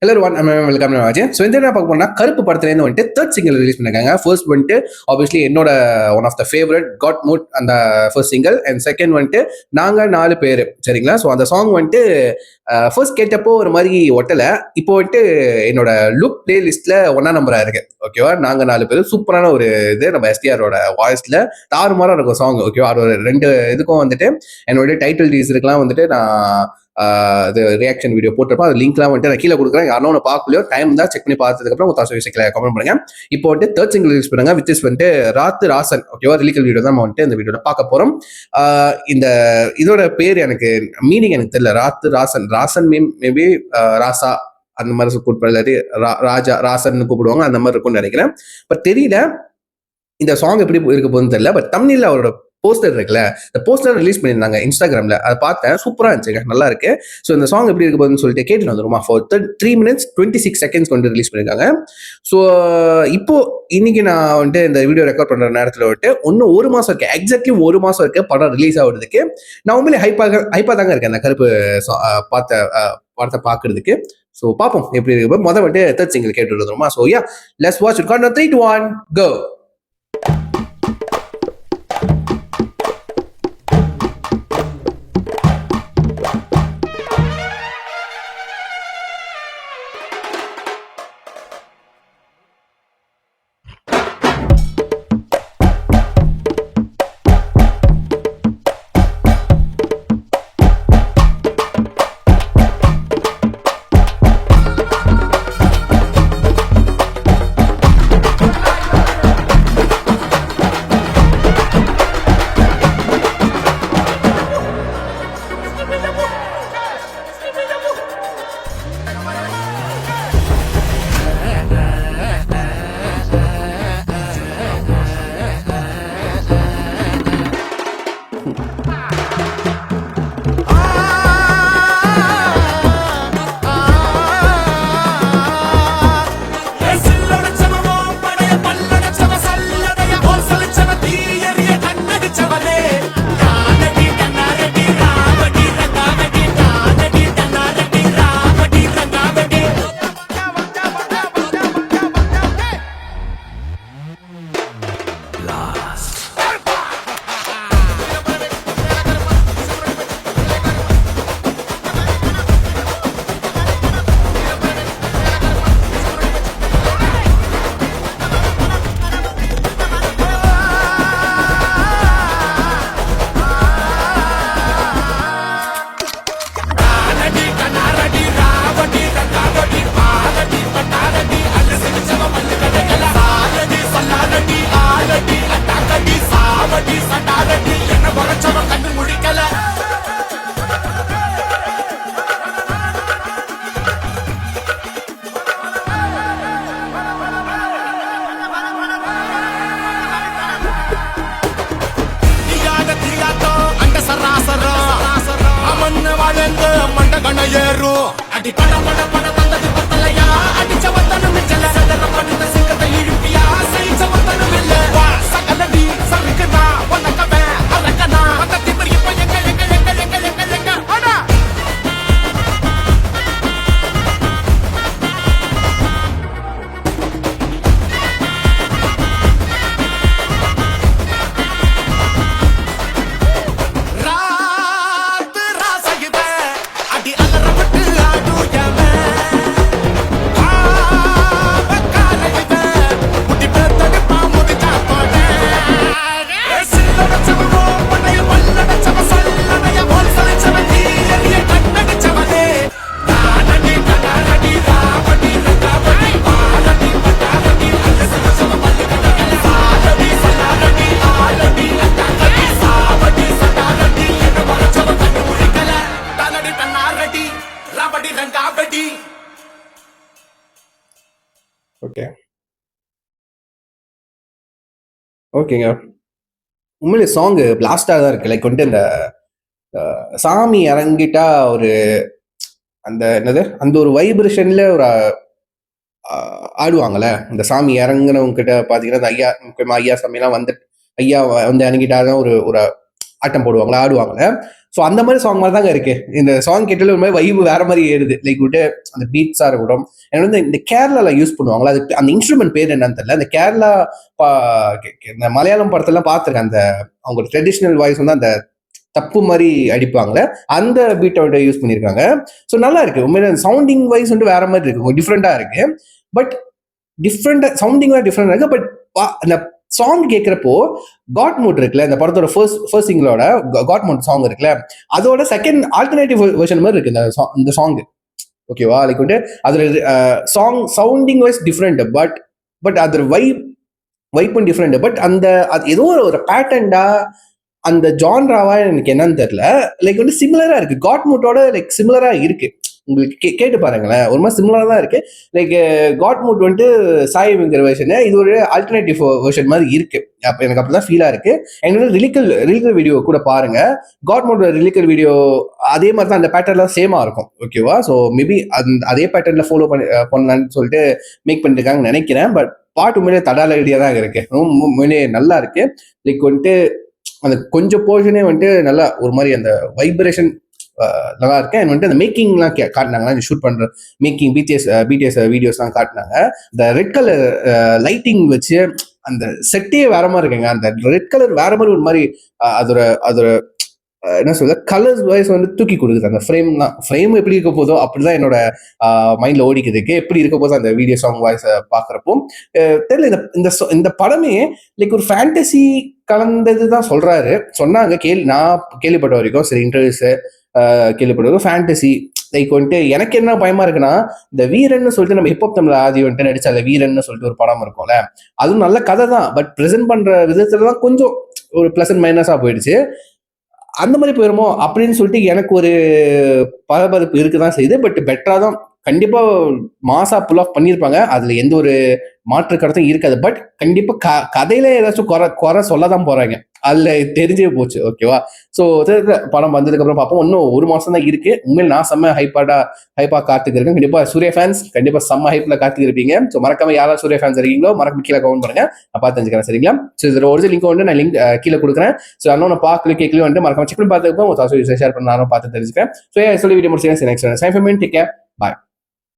Hello one welcome ஆச்சு. So இந்த என்ன பார்க்க போனா கருப்பு படத்துலேருந்து வந்துட்டு தேர்ட் சிங்கிள் ரிலீஸ் பண்ணிருக்காங்க. ஃபர்ஸ்ட் வந்துட்டு ஆப்வியஸ்லி என்னோட one of the favourite god mode அந்த ஃபர்ஸ்ட் சிங்கிள், அண்ட் செகண்ட் வந்துட்டு நாங்க 4 பேர். சரிங்களா? ஸோ அந்த சாங் வந்துட்டு ஃபர்ஸ்ட் கேட்டப்போ ஒரு மாதிரி ஒட்டலை. இப்போ வந்துட்டு என்னோட லுக் பிளேலிஸ்ட்ல ஒன்னா நம்பரா இருக்கு. ஓகேவா? நாங்க 4 பேர் சூப்பரான ஒரு இது நம்ம எஸ்டிஆரோட வாய்ஸ்ல தாறுமாறா இருக்கும் சாங். ஓகேவா? அது ஒரு 2 இதுக்கும் வந்துட்டு என்னோட டைட்டில் டீசருக்குலாம் வந்துட்டு நான் அது ரியாக்ஷன் வீடியோ போட்டிருப்போம். அது லிங்க்லாம் வந்துட்டு நான் கீழே கொடுக்குறேன். யாரும் ஒன்று பார்க்கலையோ டைம் தான் செக் பண்ணி பார்த்ததுக்கப்புறம் உங்க தாசு விஷயத்தில் கமெண்ட் பண்ணுங்க. இப்போ வந்துட்டு தேர்ட் சிங்கிள் ரிலீஸ் பண்ணுங்க வித் இஸ் வந்துட்டு ராத்து ராசன். ஓகேவா? ரிலீகல் வீடியோ தான் நம்ம வந்துட்டு இந்த வீடியோட பார்க்க போறோம். இந்த இதோட பேர் எனக்கு மீனிங் எனக்கு தெரியல. ராத்து ராசன், ராசன் மேபி ராசா அந்த மாதிரி கூப்பிடுறது, ராஜா ராசன் கூப்பிடுவாங்க, அந்த மாதிரி இருக்கும்னு நினைக்கிறேன். பட் தெரியல இந்த சாங் எப்படி இருக்க போகுதுன்னு தெரியல. பட் தமிழ்ல அவரோட போஸ்டர் இருக்குல்ல, இந்த போஸ்டர் ரிலீஸ் பண்ணியிருந்தாங்க இன்ஸ்டாகிராம்ல. அதை பார்த்தேன், சூப்பரா இருந்துச்சுங்க, நல்லா இருக்கு. ஸோ இந்த சாங் எப்படி இருக்க போகுதுன்னு சொல்லிட்டு கேட்டு வந்துருமா. ஃபார் 3 minutes 26 seconds கொண்டு ரிலீஸ் பண்ணியிருக்காங்க. ஸோ இப்போ இன்னைக்கு நான் வந்துட்டு இந்த வீடியோ ரெக்கார்ட் பண்ற நேரத்தில் வந்துட்டு இன்னும் 1 மாசம் இருக்கு, எக்ஸாக்ட்லி 1 மாசம் இருக்கு படம் ரிலீஸ் ஆகுறதுக்கு. நான் உண்மையிலே ஹைப்பா தாங்க இருக்கேன் அந்த கருப்பு படத்தை பார்க்கறதுக்கு. ஸோ பார்ப்போம் எப்படி இருக்கு. முதல் வந்துட்டு தேர்ட் சிங்கிள் கேட்டு வந்துருமா. So yeah, let's watch it. 3, 2, 1 கோ. ஏறு அடி பட பட பட வந்தது பத்தலையா அடிச்ச வந்தனும் மிச்சல சதற பண்ணுத சிங்கத்தை இழுப்பியா செய்ச்ச வந்தனும் இல்ல வா சகலடி சறுக்குதா உனக்கவே அரக்கனா அந்த திமிர் இப்ப எங்க அடா ஓகேங்க, உண்மையிலே சாங் பிளாஸ்டாக தான் இருக்கு. லைக் வந்துட்டு இந்த சாமி இறங்கிட்டா ஒரு அந்த என்னது அந்த ஒரு வைப்ரேஷன்ல ஒரு ஆடுவாங்கல்ல. இந்த சாமி இறங்குனவங்க கிட்ட பாத்தீங்கன்னா இந்த ஐயா, முக்கியமா ஐயா சாமியெல்லாம் வந்து ஐயா வந்து இறங்கிட்டாதான் ஒரு ஒரு ஆட்டம் போடுவாங்களா, ஆடுவாங்கல்ல. ஸோ அந்த மாதிரி சாங் மாதிரி தாங்க இருக்கு. இந்த சாங் கேட்டாலே ஒரு மாதிரி வைப் வேற மாதிரி ஏறுது. லைக் விட்டு அந்த பீட்ஸா இருக்கட்டும். எனக்கு வந்து இந்த கேரளால யூஸ் பண்ணுவாங்களா, அது அந்த இன்ஸ்ட்ருமெண்ட் பேர் என்னன்னு தெரியல. அந்த கேரளா இந்த மலையாளம் படத்தெல்லாம் பார்த்துருக்கேன். அந்த அவங்களோட ட்ரெடிஷ்னல் வாய்ஸ் வந்து அந்த தப்பு மாதிரி அடிப்பாங்களே, அந்த பீட்டை வந்து யூஸ் பண்ணியிருக்காங்க. ஸோ நல்லா இருக்கு. உண்மையில சவுண்டிங் வைஸ் வந்து வேற மாதிரி இருக்கு, டிஃப்ரெண்டா இருக்கு. பட் டிஃப்ரெண்டா சவுண்டிங் டிஃப்ரெண்டா இருக்கு. பட் அந்த சாங் கேட்கிறப்போ காட் மூட் இருக்குல்ல, இந்த படத்தோட ஃபர்ஸ்ட் சிங்கிளோட காட் மூட் சாங் இருக்குல்ல, அதோட செகண்ட் ஆல்டர்னேட்டிவ் வெர்ஷன் மாதிரி இருக்கு இந்த சாங். ஓகேவா? லைக் வந்து அதுல song sounding wise different. But அது வைப்பும் டிஃப்ரெண்ட். பட் அந்த அது ஏதோ ஒரு பேட்டர்ன்டா அந்த ஜான்ராவா எனக்கு என்னன்னு தெரியல. லைக் வந்து சிமிலரா இருக்கு, காட் மூட்டோட லைக் சிமிலரா இருக்கு. உங்களுக்கு கேட்டு பாருங்களேன், ஒரு மாதிரி சிமிலரா தான் இருக்கு. லைக் காட் மூட் வந்துட்டு சாய்ங்கிற வெர்ஷன், இது ஒரு ஆல்டர்னேட்டிவ் வெர்ஷன் மாதிரி இருக்கு. அப்ப எனக்கு அப்படிதான் ஃபீலா இருக்கு. எங்களோட ரிலிக்கல் வீடியோ கூட பாருங்க. காட் மூட் ரிலிக்கல் வீடியோ அதே மாதிரி தான், அந்த பேட்டர்ன்லாம் சேமா இருக்கும். ஓகேவா? ஸோ மேபி அதே பேட்டர்ன்ல ஃபாலோ பண்ணலான்னு சொல்லிட்டு மேக் பண்ணிருக்காங்கன்னு நினைக்கிறேன். பட் பாட்டு உண்மையிலே தடால ஐடியா தான் இருக்கு, உண்மையிலே நல்லா இருக்கு. லைக் வந்துட்டு அந்த கொஞ்சம் போர்ஷனே வந்துட்டு நல்லா ஒரு மாதிரி அந்த வைப்ரேஷன் நல்லா இருக்கு. அண்ட் வந்துட்டு அந்த மேக்கிங்லாம் காட்டினாங்க, ஷூட் பண்ற மேக்கிங் பிடிஎஸ் வீடியோஸ்லாம் காட்டினாங்க. இந்த ரெட் கலர் லைட்டிங் வச்சு அந்த செட்டே வேற மாதிரி இருக்குங்க. அந்த ரெட் கலர் வேற மாதிரி ஒரு மாதிரி அதோட என்ன சொல்ற கலர்ஸ் வைஸ் வந்து தூக்கி கொடுக்குது. அந்த ஃப்ரேம் எப்படி இருக்க போதோ அப்படிதான் என்னோட மைண்ட்ல ஓடிக்கிறதுக்கு எப்படி இருக்க போதோ அந்த வீடியோ சாங் வாய்ஸ் பாக்குறப்போ தெரியல. இந்த படமே லைக் ஒரு ஃபேண்டசி கலந்தது தான் சொன்னாங்க. நான் கேள்விப்பட்ட வரைக்கும், சரி இன்டர்வியூஸ் கேள்விப்பட்ட வரைக்கும் ஃபேண்டசி லைக் வந்துட்டு எனக்கு என்ன பயமா இருக்குன்னா, இந்த வீரன் சொல்லிட்டு நம்ம ஹிப்ஹாப் தமிழ் ஆதி வந்துட்டு நடிச்ச அந்த வீரன் சொல்லிட்டு ஒரு படம் இருக்கும்ல, அதுவும் நல்ல கதை தான். பட் பிரசன்ட் பண்ற விதத்துல தான் கொஞ்சம் ஒரு பிளஸ் அண்ட் மைனஸா போயிடுச்சு. அந்த மாதிரி போயிருமோ அப்படின்னு சொல்லிட்டு எனக்கு ஒரு பரபரப்பு இருக்குதான் செய்யுது. பட் பெட்டரா தான் கண்டிப்பா மாசா புல் ஆஃப் பண்ணியிருப்பாங்க, அதுல எந்த ஒரு மாற்று கருத்தும் இருக்காது. பட் கண்டிப்பா கதையில ஏதாச்சும் குறை சொல்லதான் போறாங்க, அதுல தெரிஞ்சே போச்சு. ஓகேவா? ஸோ படம் வந்ததுக்கு அப்புறம் பார்ப்போம். இன்னும் ஒரு மாசம் தான் இருக்கு. உண்மையில் நான் செம்ம ஹைப்பா காத்துக்கிருக்கேன். கண்டிப்பா சூர்யா ஃபேன்ஸ் கண்டிப்பா செம்ம ஹைப்ல காத்துக்கிருப்பீங்க. ஸோ மறக்காம யாராவது சூர்யா ஃபேன்ஸ் இருக்கீங்களோ மறக்காம கீழே கமெண்ட் பண்ணுங்க, நான் பார்த்து தெரிஞ்சுக்கிறேன். சரிங்களா? ஸோ இதோட ஒரிஜினல் லிங்க் வந்து நான் லிங்க் கீழே கொடுக்குறேன். ஸோ அண்ணன் பார்க்கல கேட்கலையும் வந்து மறக்காம செக் பண்ணி பார்த்துக்கோ, ஷேர் பண்ண நானும் பார்த்து தெரிஞ்சுக்கிறேன். ஸோ சொல்லி வீடியோ முடிச்சுக்கிறேன். நெக்ஸ்ட் டைம் டேக் கேர், பாய்.